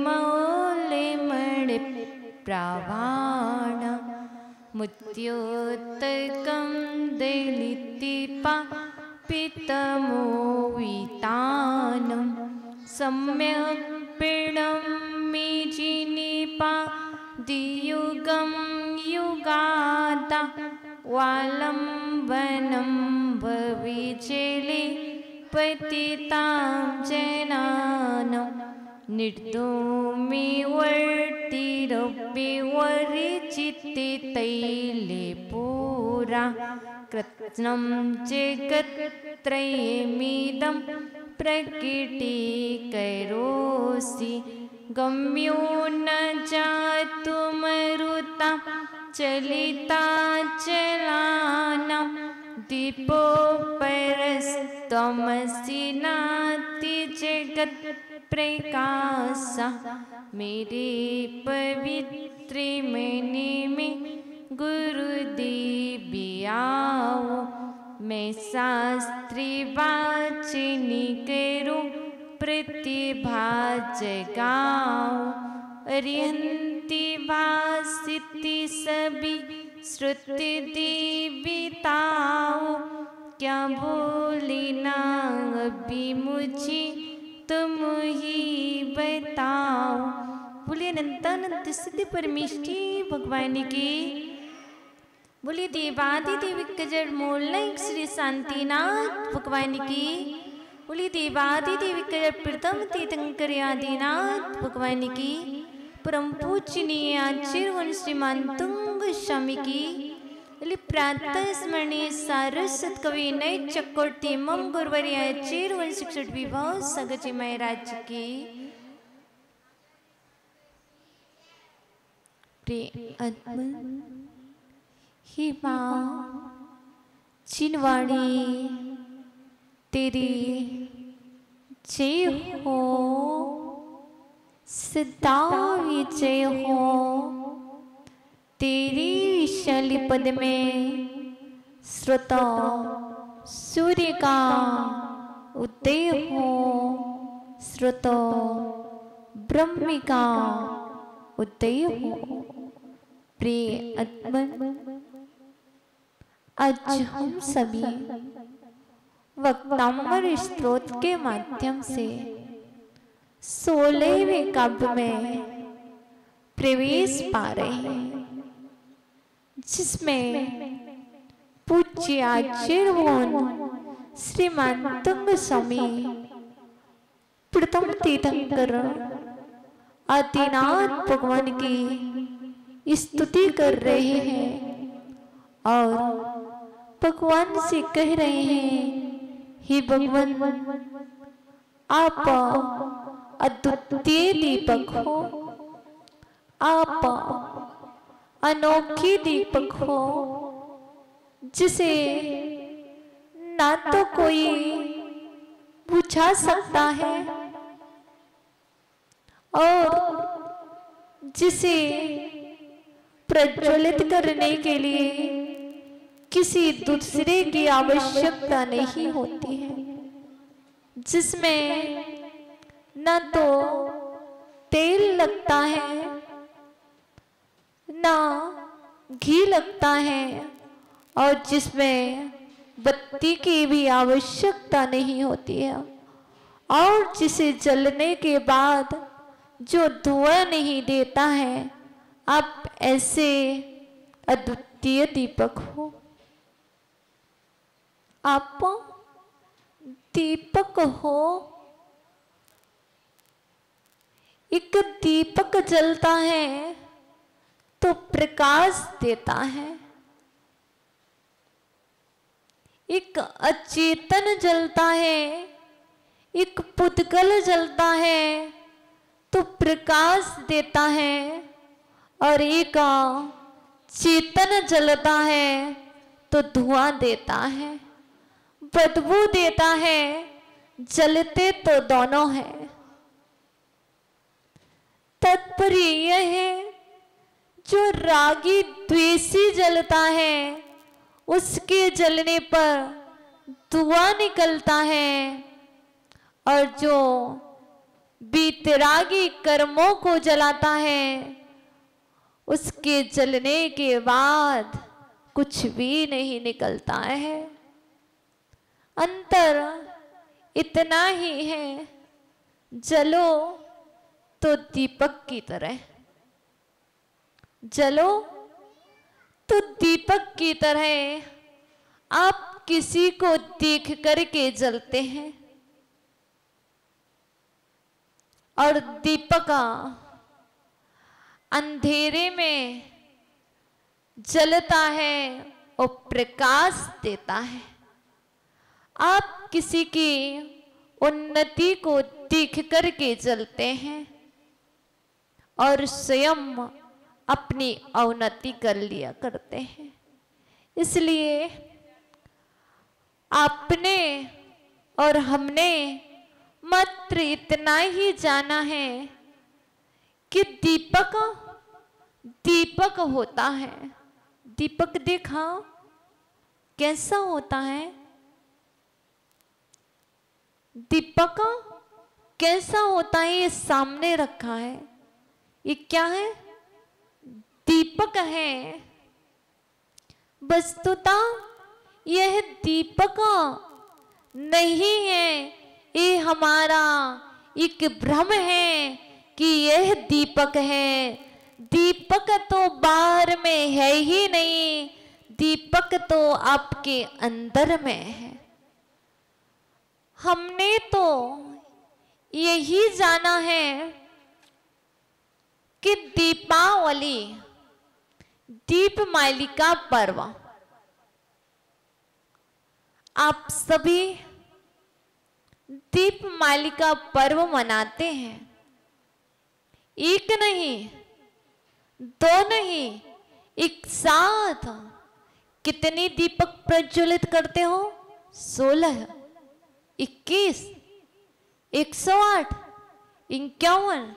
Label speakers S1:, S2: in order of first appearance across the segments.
S1: मौलिमणि प्रावाण मुत्योत्तकं दलितिपापितमोवितानं सम्यक् पीडमिजिनिपा दियुगं युगादा वालम्बनं भविचेलि पतितां जनानं निर्धूमिवर्तिरव्यवरिचिते तैले पुरा कृत्स्नं जगत्त्रयमिदं प्रकटीकरोषि गम्यो न जातुमरुता चलिता चलानां दीपो परस्तमसि नाति जगत् प्रकाशा मेरे पवित्र मने में गुरुदेवियाओ मैं शास्त्री वाचनी करूं प्रतिभा जगाओ अरिहंती भासिति सभी श्रुति देवताओ क्या बोली ना अभी मुझे तुम ही बताओ। बोलिए अनंतानंत सिद्धि परमेष्टि भगवान की। बोलिए देवादिदेव जड़ मूल श्री शांतिनाथ भगवान की। बोलिए देवादिदेव जड़ प्रथम तीर्थंकर आदिनाथ भगवान की। परम पूजनीय आचार्य श्रीमान तुंग स्वामी की। प्रातः स्मरणीय सारस्वत कवि नय चक्रवर्ती मम गुरुवर्य आचार्य शिक्षक विभव सगजी महाराज की। प्रिय ही माँ चिनवाणी तेरी जय हो, सदा विजय हो। तेरी विशाली पद में श्रोता सूर्य का उदय हो, श्रोता ब्रह्म का उदय हो। प्रिय आत्मन, आज हम सभी वक्तांबर स्त्रोत के माध्यम से 16वें काव्य में प्रवेश पा रहे हैं, जिसमें पूज्य आचार्य श्रीमान तुंग स्वामी प्रथम तीर्थंकर आदिनाथ भगवान की स्तुति कर रहे हैं और भगवान से कह रहे हैं, हे भगवान आप अद्वितीय दीपक हो, आप अनोखी दीपक हो, जिसे ना तो कोई बुझा सकता है और जिसे प्रज्वलित करने के लिए किसी दूसरे की आवश्यकता नहीं होती है, जिसमें न तो तेल लगता है ना घी लगता है और जिसमें बत्ती की भी आवश्यकता नहीं होती है और जिसे जलने के बाद जो धुआं नहीं देता है। आप ऐसे अद्वितीय दीपक हो, आप दीपक हो। एक दीपक जलता है तो प्रकाश देता है, एक अचेतन जलता है, एक पुद्गल जलता है तो प्रकाश देता है और एक चेतन जलता है तो धुआं देता है, बदबू देता है। जलते तो दोनों है। तात्पर्य यह है, जो रागी द्वेषी जलता है उसके जलने पर धुआं निकलता है और जो बीतरागी कर्मों को जलाता है, उसके जलने के बाद कुछ भी नहीं निकलता है। अंतर इतना ही है, जलो तो दीपक की तरह, जलो तो दीपक की तरह आप किसी को देख करके जलते हैं, और दीपक अंधेरे में जलता है और प्रकाश देता है। आप किसी की उन्नति को देख करके जलते हैं और स्वयं अपनी अवनति कर लिया करते हैं। इसलिए आपने और हमने मात्र इतना ही जाना है कि दीपक दीपक होता है। दीपक देखा कैसा होता है? दीपक कैसा होता है? ये सामने रखा है। ये क्या है? दीपक है। वस्तुतः यह दीपक नहीं है, ये हमारा एक भ्रम है कि यह दीपक है। दीपक तो बाहर में है ही नहीं, दीपक तो आपके अंदर में है। हमने तो यही जाना है कि दीपावली, दीपमालिका पर्व, आप सभी दीपमालिका पर्व मनाते हैं। एक नहीं, दो नहीं, एक साथ कितनी दीपक प्रज्वलित करते हो? 16, 21, 108, 51,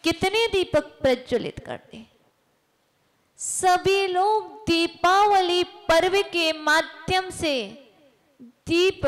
S1: कितने दीपक प्रज्वलित करते? सभी लोग दीपावली पर्व के माध्यम से दीप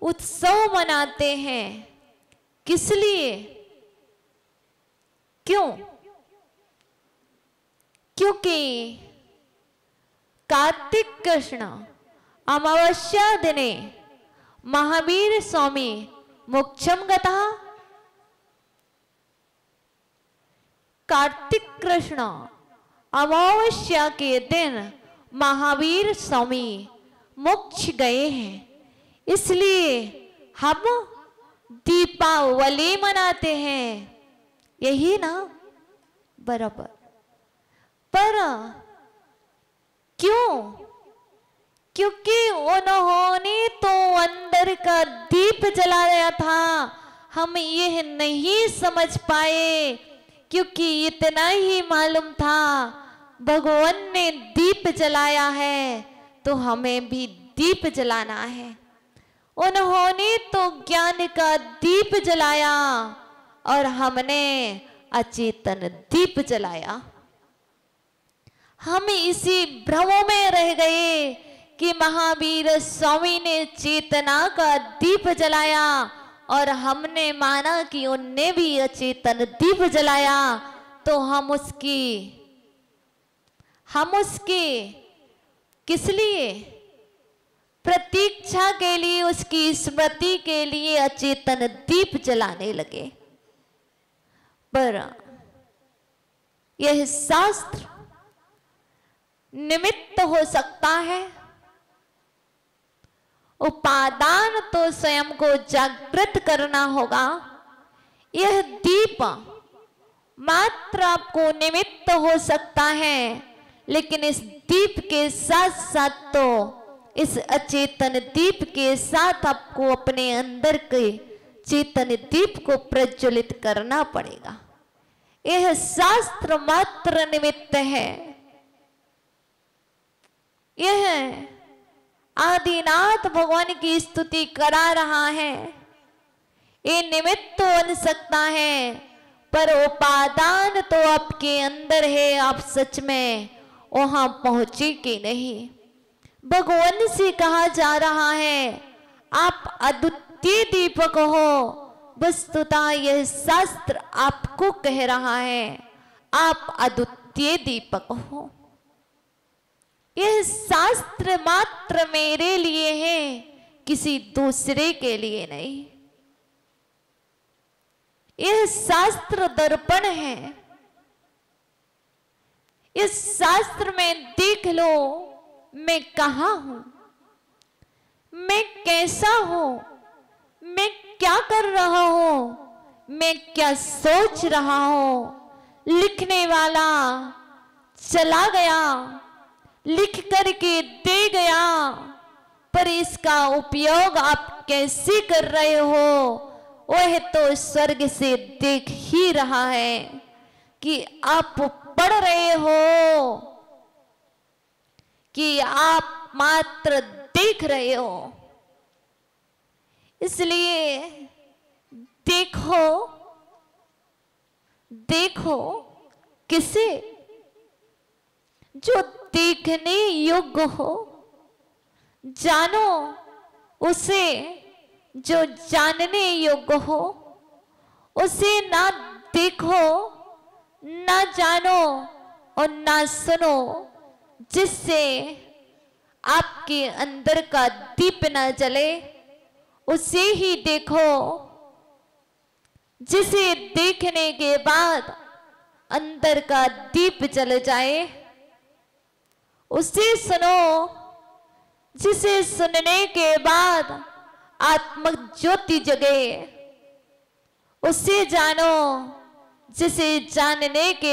S1: उत्सव मनाते हैं। किस लिए? क्यों? क्योंकि कार्तिक कृष्ण अमावस्या दिने महावीर स्वामी मोक्षम गतः। कार्तिक कृष्ण अमावस्या के दिन महावीर स्वामी मोक्ष गए हैं, इसलिए हम दीपावली मनाते हैं। यही ना? बराबर। पर क्यों? क्योंकि उन्होंने तो अंदर का दीप जलाया था, हम यह नहीं समझ पाए। क्योंकि इतना ही मालूम था भगवान ने दीप जलाया है तो हमें भी दीप जलाना है। उन्होंने तो ज्ञान का दीप जलाया और हमने अचेतन दीप जलाया। हम इसी भ्रम में रह गए कि महावीर स्वामी ने चेतना का दीप जलाया और हमने माना कि उनने भी अचेतन दीप जलाया, तो हम उसकी किस लिए? प्रतीक्षा के लिए, उसकी स्मृति के लिए अचेतन दीप जलाने लगे। पर यह शास्त्र निमित्त हो सकता है, उपादान तो स्वयं को जागृत करना होगा। यह दीप मात्र आपको निमित्त हो सकता है, लेकिन इस दीप के साथ साथ तो इस अचेतन दीप के साथ आपको अपने अंदर के चेतन दीप को प्रज्वलित करना पड़ेगा। यह शास्त्र मात्र निमित्त है। यह आदिनाथ भगवान की स्तुति करा रहा है। ये निमित्त तो बन सकता है, पर उपादान तो आपके अंदर है। आप सच में वहां पहुंचे कि नहीं? भगवान से कहा जा रहा है आप अद्वितीय दीपक हो, वस्तुतः यह शास्त्र आपको कह रहा है, आप अद्वितीय दीपक हो। यह शास्त्र मात्र मेरे लिए है, किसी दूसरे के लिए नहीं। यह शास्त्र दर्पण है। इस शास्त्र में देख लो मैं कहाँ हूं, मैं कैसा हूं, मैं क्या कर रहा हूं, मैं क्या सोच रहा हूं। लिखने वाला चला गया, लिख करके दे गया, पर इसका उपयोग आप कैसे कर रहे हो वह तो स्वर्ग से देख ही रहा है कि आप पढ़ रहे हो कि आप मात्र देख रहे हो। इसलिए देखो, देखो किसे जो देखने योग्य हो, जानो उसे जो जानने योग्य हो। उसे ना देखो, ना जानो और ना सुनो, जिससे आपके अंदर का दीप न जले। उसे ही देखो जिसे देखने के बाद अंदर का दीप जल जाए। उसे सुनो जिसे सुनने के बाद आत्मक ज्योति जगे। उसे जानो जिसे जानने के